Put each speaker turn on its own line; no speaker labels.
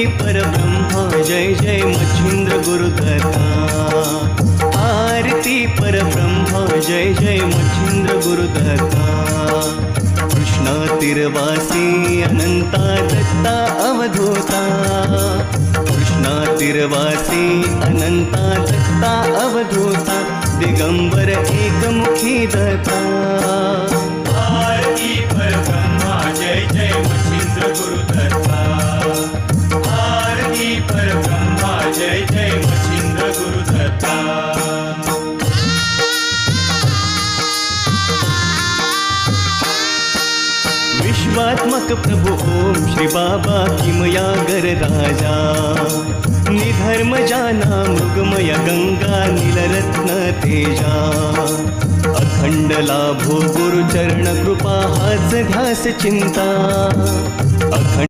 परब्रह्म जय जय मच्छिंद्र गुरुदत्ता। आरती परब्रह्म जय जय मच्छिंद्र गुरुदत्ता। कृष्ण तिरवासी अनंता दत्ता अवधूता। कृष्ण तिरवासी अनंता दत्ता अवधूता। दिगंबर एकमुखी दत्ता।
आरती परब्रह्मा जय जय मच्छिंद्र गुरुदत्ता। आरती परब्रह्मा जय जय मच्छिंद्र गुरुदत्ता।
विश्वात्मक प्रभु ओम श्री बाबा किमया गरराजा। निधर्म जाना मृगमय गंगा नीलरत्न तेजा। अखंड लाभो गुरुचरण कृपा हाच ध्यास चिंता। अखंड